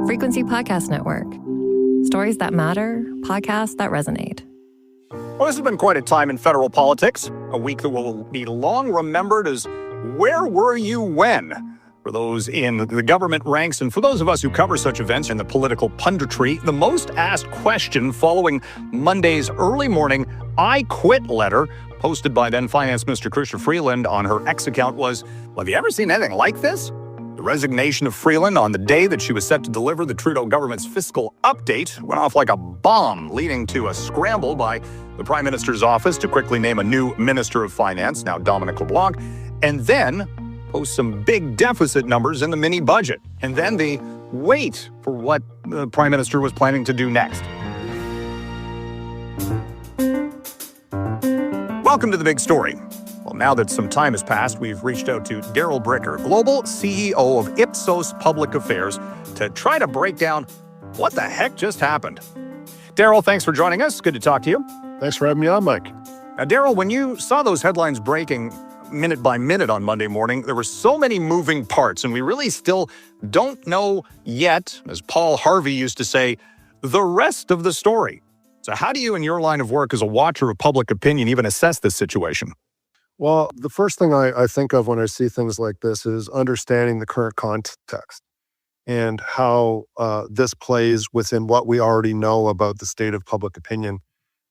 Frequency Podcast Network. Stories that matter, podcasts that resonate. Well, this has been quite a time in federal politics, a week that will be long remembered as Where Were You When? For those in the government ranks and for those of us who cover such events in the political punditry, the most asked question following Monday's early morning I quit letter posted by then Finance Minister Chrystia Freeland on her X account was, well, have you ever seen anything like this? The resignation of Freeland on the day that she was set to deliver the Trudeau government's fiscal update went off like a bomb, leading to a scramble by the Prime Minister's office to quickly name a new Minister of Finance, now Dominic LeBlanc, and then post some big deficit numbers in the mini budget, and then the wait for what the Prime Minister was planning to do next. Welcome to The Big Story. Well, now that some time has passed, we've reached out to Darryl Bricker, Global CEO of Ipsos Public Affairs, to try to break down what the heck just happened. Darryl, thanks for joining us. Good to talk to you. Thanks for having me on, Mike. Now, Darryl, when you saw those headlines breaking minute by minute on Monday morning, there were so many moving parts, and we really still don't know yet, as Paul Harvey used to say, the rest of the story. So how do you, in your line of work as a watcher of public opinion, even assess this situation? Well, the first thing I think of when I see things like this is understanding the current context and how this plays within what we already know about the state of public opinion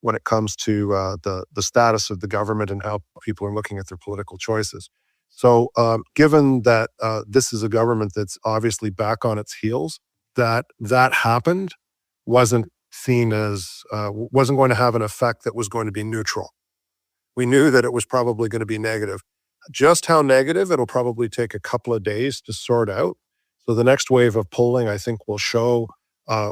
when it comes to the status of the government and how people are looking at their political choices. So given that this is a government that's obviously back on its heels, that happened wasn't seen as, wasn't going to have an effect that was going to be neutral. We knew that it was probably going to be negative. Just how negative, it'll probably take a couple of days to sort out. So the next wave of polling, I think, will show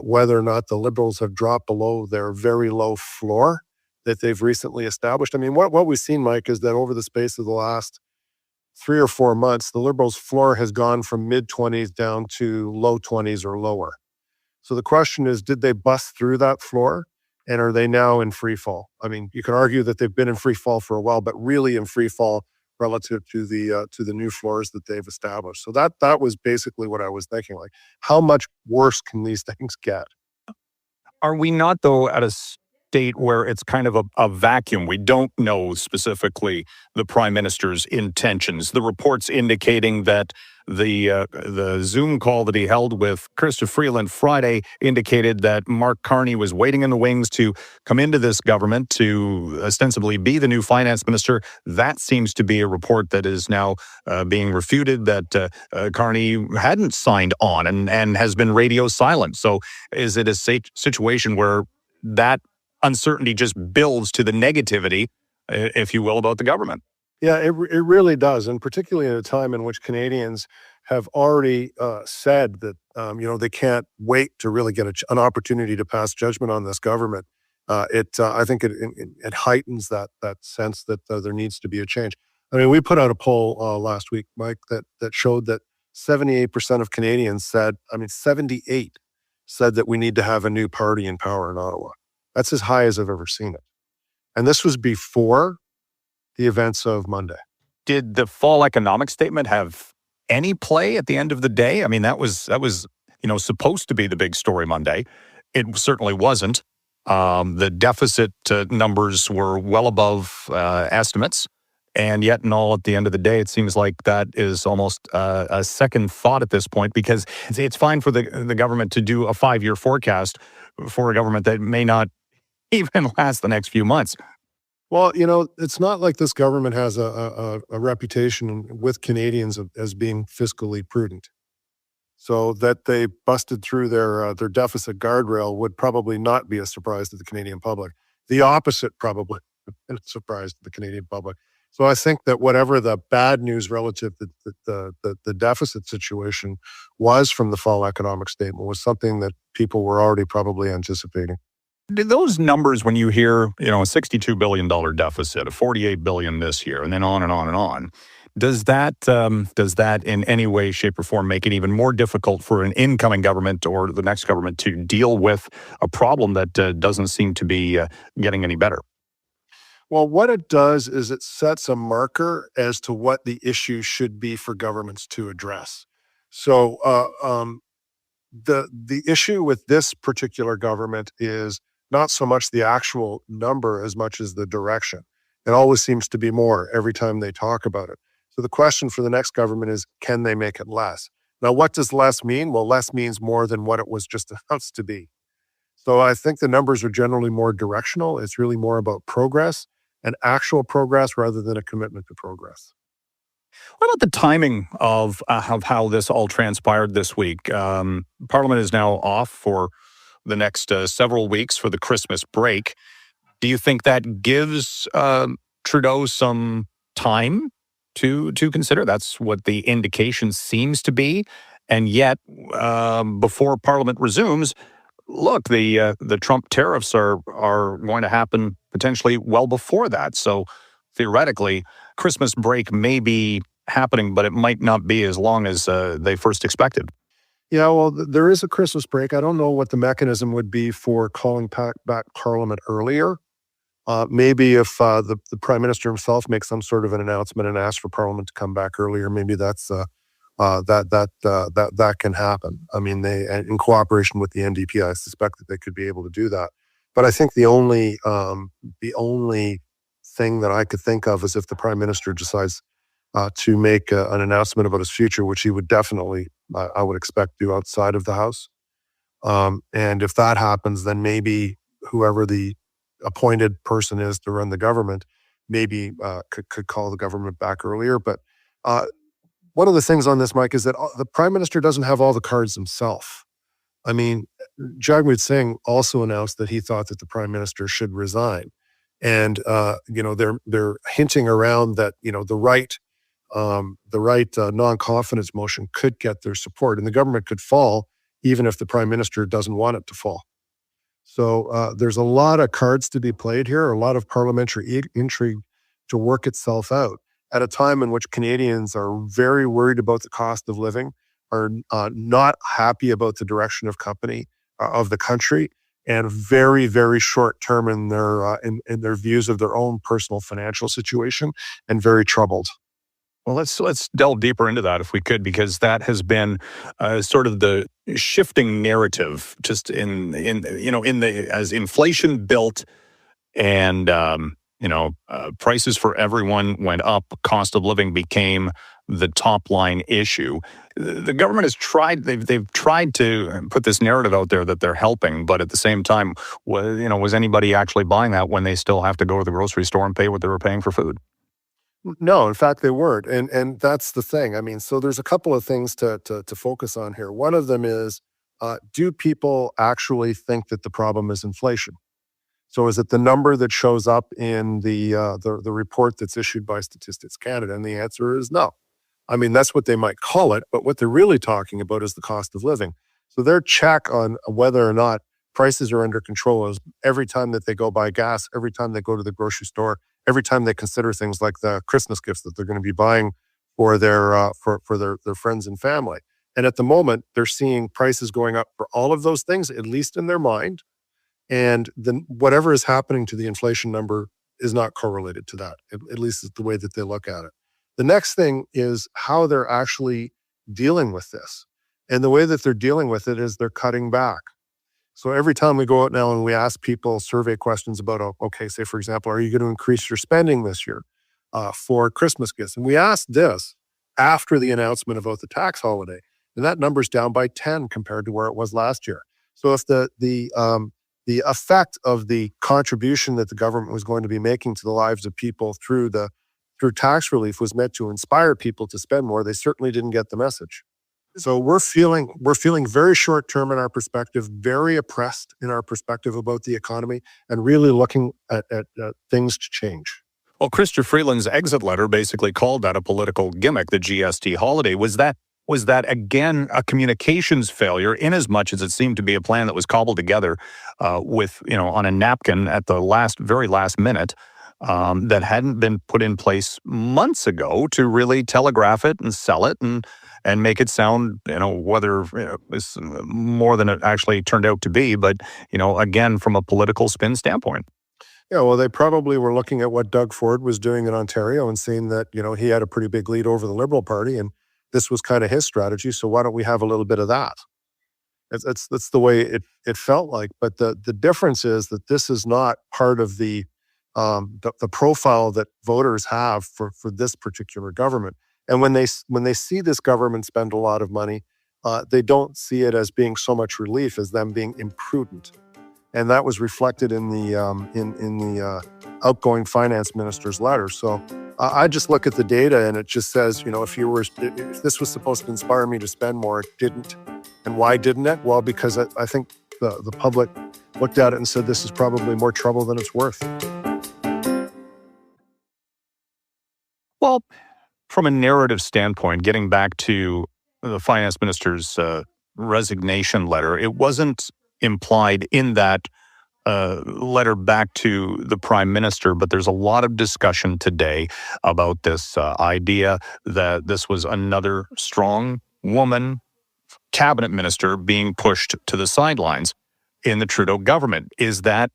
whether or not the Liberals have dropped below their very low floor that they've recently established. I mean, what we've seen, Mike, is that over the space of the last 3 or 4 months, the Liberals' floor has gone from mid-20s down to low 20s or lower. So the question is, did they bust through that floor? And are they now in free fall? I mean, you can argue that they've been in free fall for a while, but really in free fall relative to the new floors that they've established. So that was basically what I was thinking. Like, how much worse can these things get? Are we not, though, at a state where it's kind of a vacuum? We don't know specifically the Prime Minister's intentions. The reports indicating that the Zoom call that he held with Chrystia Freeland Friday indicated that Mark Carney was waiting in the wings to come into this government to ostensibly be the new finance minister. That seems to be a report that is now being refuted, that Carney hadn't signed on and has been radio silent. So is it a situation where that uncertainty just builds to the negativity, if you will, about the government? Yeah, it really does, and particularly at a time in which Canadians have already said that they can't wait to really get an opportunity to pass judgment on this government. I think it heightens that sense that there needs to be a change. I mean, we put out a poll last week, Mike, that showed that 78% of Canadians said 78 said that we need to have a new party in power in Ottawa. That's as high as I've ever seen it, and this was before the events of Monday. Did the fall economic statement have any play at the end of the day? I mean, that was supposed to be the big story Monday. It certainly wasn't. The deficit numbers were well above estimates, and yet and all, at the end of the day, it seems like that is almost a second thought at this point, because it's fine for the government to do a 5-year forecast for a government that may not even last the next few months. Well, it's not like this government has a reputation with Canadians as being fiscally prudent. So that they busted through their deficit guardrail would probably not be a surprise to the Canadian public. The opposite probably would be a surprise to the Canadian public. So I think that whatever the bad news relative to the deficit situation was from the fall economic statement was something that people were already probably anticipating. Did those numbers, when you hear, a $62 billion deficit, a $48 billion this year, and then on and on and on, does that in any way, shape, or form make it even more difficult for an incoming government or the next government to deal with a problem that doesn't seem to be getting any better? Well, what it does is it sets a marker as to what the issue should be for governments to address. So The issue with this particular government is not so much the actual number as much as the direction. It always seems to be more every time they talk about it. So the question for the next government is, can they make it less? Now, what does less mean? Well, less means more than what it was just announced to be. So I think the numbers are generally more directional. It's really more about progress and actual progress rather than a commitment to progress. What about the timing of how this all transpired this week? Parliament is now off for the next several weeks for the Christmas break. Do you think that gives Trudeau some time to consider? That's what the indication seems to be. And yet, before Parliament resumes, look, the Trump tariffs are going to happen potentially well before that. So theoretically, Christmas break may be happening, but it might not be as long as they first expected. Yeah, well, there is a Christmas break. I don't know what the mechanism would be for calling back Parliament earlier. Maybe if the Prime Minister himself makes some sort of an announcement and asks for Parliament to come back earlier, maybe that's that can happen. I mean, they, in cooperation with the NDP, I suspect that they could be able to do that. But I think the only thing that I could think of is if the Prime Minister decides to make an announcement about his future, which he would definitely, I would expect, do outside of the House. And if that happens, then maybe whoever the appointed person is to run the government maybe could call the government back earlier. But one of the things on this, Mike, is that the Prime Minister doesn't have all the cards himself. I mean, Jagmeet Singh also announced that he thought that the Prime Minister should resign. And, they're hinting around that, the right non-confidence motion could get their support, and the government could fall even if the Prime Minister doesn't want it to fall. So there's a lot of cards to be played here, a lot of parliamentary intrigue to work itself out at a time in which Canadians are very worried about the cost of living, are not happy about the direction of the country, and very, very short term in their views of their own personal financial situation, and very troubled. Well, let's delve deeper into that if we could, because that has been sort of the shifting narrative, just as inflation built and prices for everyone went up, cost of living became the top line issue. The government has tried; they've tried to put this narrative out there that they're helping, but at the same time, was anybody actually buying that when they still have to go to the grocery store and pay what they were paying for food? No, in fact, they weren't. And that's the thing. I mean, so there's a couple of things to focus on here. One of them is, do people actually think that the problem is inflation? So is it the number that shows up in the report that's issued by Statistics Canada? And the answer is no. I mean, that's what they might call it, but what they're really talking about is the cost of living. So their check on whether or not prices are under control is every time that they go buy gas, every time they go to the grocery store, every time they consider things like the Christmas gifts that they're going to be buying for their friends and family. And at the moment, they're seeing prices going up for all of those things, at least in their mind. And then whatever is happening to the inflation number is not correlated to that, at least it's the way that they look at it. The next thing is how they're actually dealing with this. And the way that they're dealing with it is they're cutting back. So every time we go out now and we ask people survey questions about, okay, say, for example, are you going to increase your spending this year for Christmas gifts? And we asked this after the announcement about the tax holiday, and that number's down by 10 compared to where it was last year. So if the effect of the contribution that the government was going to be making to the lives of people through tax relief was meant to inspire people to spend more, they certainly didn't get the message. So we're feeling very short term in our perspective, very oppressed in our perspective about the economy, and really looking at things to change. Well, Chrystia Freeland's exit letter basically called that a political gimmick, the GST holiday. Was that again a communications failure, in as much as it seemed to be a plan that was cobbled together on a napkin at the very last minute, that hadn't been put in place months ago to really telegraph it and sell it and make it sound, whether it's more than it actually turned out to be, but, again, from a political spin standpoint. Yeah, well, they probably were looking at what Doug Ford was doing in Ontario and seeing that, he had a pretty big lead over the Liberal Party, and this was kind of his strategy, so why don't we have a little bit of that? That's the way it felt like. But the difference is that this is not part of the profile that voters have for this particular government. And when they see this government spend a lot of money, they don't see it as being so much relief as them being imprudent. And that was reflected in the outgoing finance minister's letter. So I just look at the data and it just says, if this was supposed to inspire me to spend more, it didn't. And why didn't it? Well, because I think the public looked at it and said, this is probably more trouble than it's worth. Well, from a narrative standpoint, getting back to the finance minister's resignation letter, it wasn't implied in that letter back to the prime minister, but there's a lot of discussion today about this idea that this was another strong woman cabinet minister being pushed to the sidelines in the Trudeau government. Is that,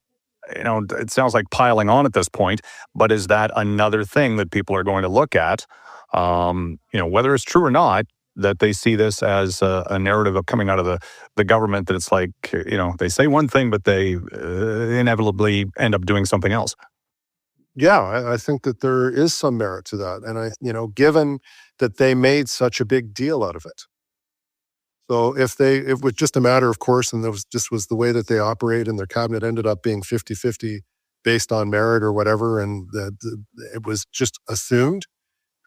it sounds like piling on at this point, but is that another thing that people are going to look at, whether it's true or not, that they see this as a narrative of coming out of the government, that it's like, they say one thing, but they inevitably end up doing something else? Yeah, I think that there is some merit to that. And given that they made such a big deal out of it. So if it was just a matter of course, and was the way that they operate, and their cabinet ended up being 50-50 based on merit or whatever, and it was just assumed,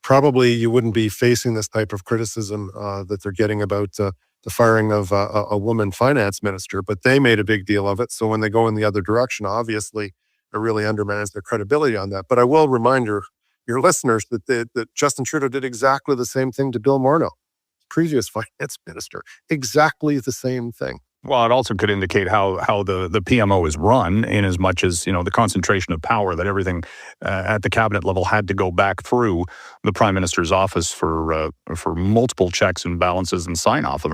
probably you wouldn't be facing this type of criticism that they're getting about the firing of a woman finance minister. But they made a big deal of it. So when they go in the other direction, obviously it really undermines their credibility on that. But I will remind your listeners that Justin Trudeau did exactly the same thing to Bill Morneau, previous finance minister. Exactly the same thing. Well, it also could indicate how the PMO is run, in as much as, the concentration of power, that everything at the cabinet level had to go back through the prime minister's office for multiple checks and balances and sign off.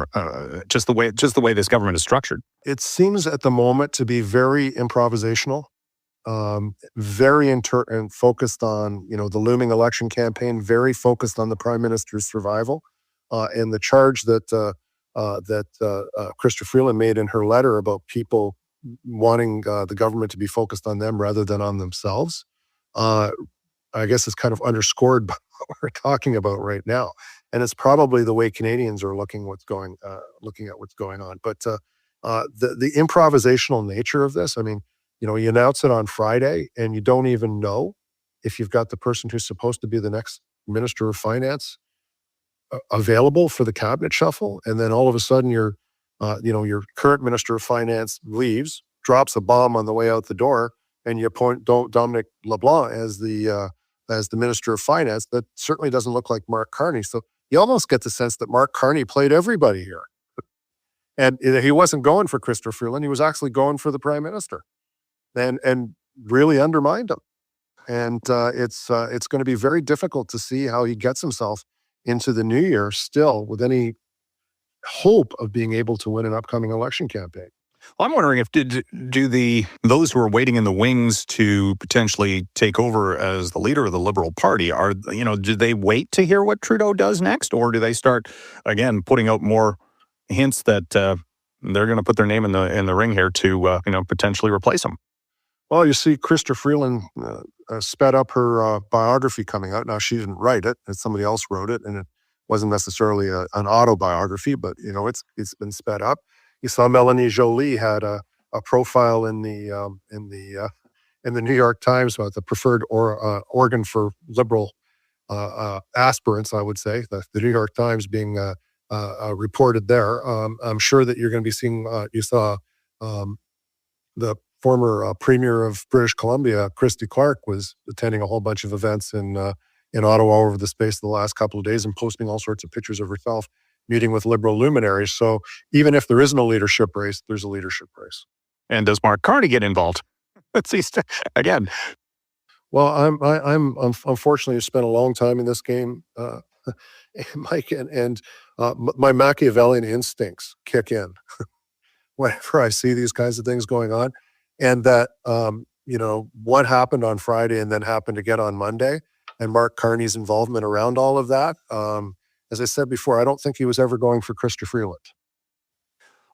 Just the way this government is structured. It seems at the moment to be very improvisational, very and focused on the looming election campaign, very focused on the prime minister's survival, and the charge that Chrystia Freeland made in her letter about people wanting the government to be focused on them rather than on themselves, I guess is kind of underscored by what we're talking about right now. And it's probably the way Canadians are looking at what's going on. But the improvisational nature of this, you announce it on Friday and you don't even know if you've got the person who's supposed to be the next Minister of Finance available for the cabinet shuffle, and then all of a sudden your current Minister of Finance leaves, drops a bomb on the way out the door, and you appoint Dominic LeBlanc as the Minister of Finance. That certainly doesn't look like Mark Carney. So you almost get the sense that Mark Carney played everybody here, and he wasn't going for Chrystia Freeland. He was actually going for the Prime Minister, and really undermined him. And it's going to be very difficult to see how he gets himself into the new year still with any hope of being able to win an upcoming election campaign. Well, I'm wondering if those who are waiting in the wings to potentially take over as the leader of the Liberal Party do they wait to hear what Trudeau does next, or do they start again putting out more hints that they're going to put their name in the ring here to potentially replace him? Well, you see, Chrystia Freeland sped up her biography coming out. Now, she didn't write it, and somebody else wrote it, and it wasn't necessarily an autobiography, but it's been sped up. You saw Melanie Joly had a profile in the New York Times about the preferred organ for Liberal aspirants. I would say the New York Times being reported there. I'm sure that you're going to be seeing. You saw the former Premier of British Columbia, Christy Clark, was attending a whole bunch of events in Ottawa over the space of the last couple of days and posting all sorts of pictures of herself meeting with Liberal luminaries. So even if there isn't a leadership race, there's a leadership race. And does Mark Carney get involved? Let's see again. Well, I'm unfortunately spent a long time in this game, Mike, and my Machiavellian instincts kick in whenever I see these kinds of things going on. And that, what happened on Friday and then happened again on Monday, and Mark Carney's involvement around all of that. As I said before, I don't think he was ever going for Chrystia Freeland.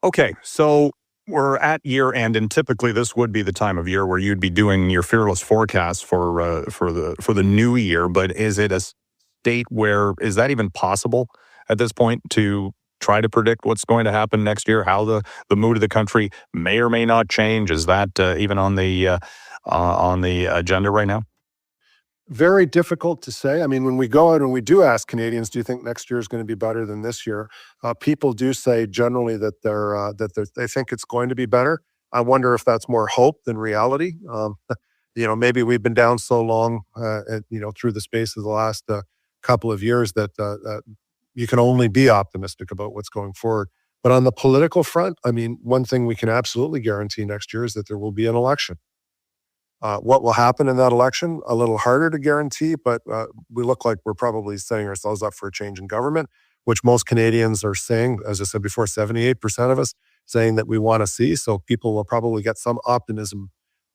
Okay, so we're at year end, and typically this would be the time of year where you'd be doing your fearless forecast for the new year. But is it a state where is that even possible at this point to try to predict what's going to happen next year? How the mood of the country may or may not change? Is that even on the agenda right now? Very difficult to say. I mean, when we go out and we do ask Canadians, do you think next year is going to be better than this year? People do say generally that they think it's going to be better. I wonder if that's more hope than reality. Maybe we've been down so long, through the space of the last couple of years that you can only be optimistic about what's going forward. But on the political front, I mean, one thing we can absolutely guarantee next year is that there will be an election. What will happen in that election? A little harder to guarantee, but we look like we're probably setting ourselves up for a change in government, which most Canadians are saying, as I said before, 78% of us saying that we want to see. So people will probably get some optimism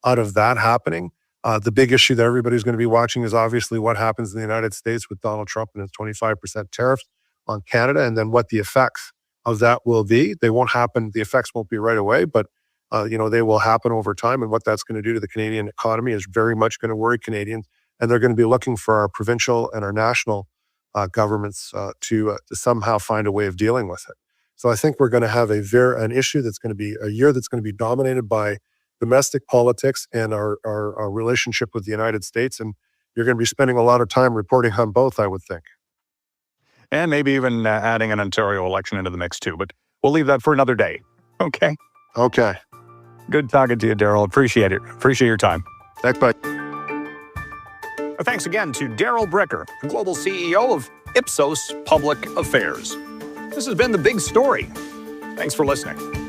out of that happening. The big issue that everybody's going to be watching is obviously what happens in the United States with Donald Trump and his 25% tariffs on Canada, and then what the effects of that will be. They won't happen. The effects won't be right away, but they will happen over time, and what that's going to do to the Canadian economy is very much going to worry Canadians, and they're going to be looking for our provincial and our national governments to somehow find a way of dealing with it. So I think we're going to have an issue that's going to be a year that's going to be dominated by domestic politics and our relationship with the United States, and you're going to be spending a lot of time reporting on both, I would think. And maybe even adding an Ontario election into the mix too, but we'll leave that for another day. Okay. Okay. Good talking to you, Darryl. Appreciate it. Appreciate your time. Thanks, bye. Thanks again to Darryl Bricker, Global CEO of Ipsos Public Affairs. This has been The Big Story. Thanks for listening.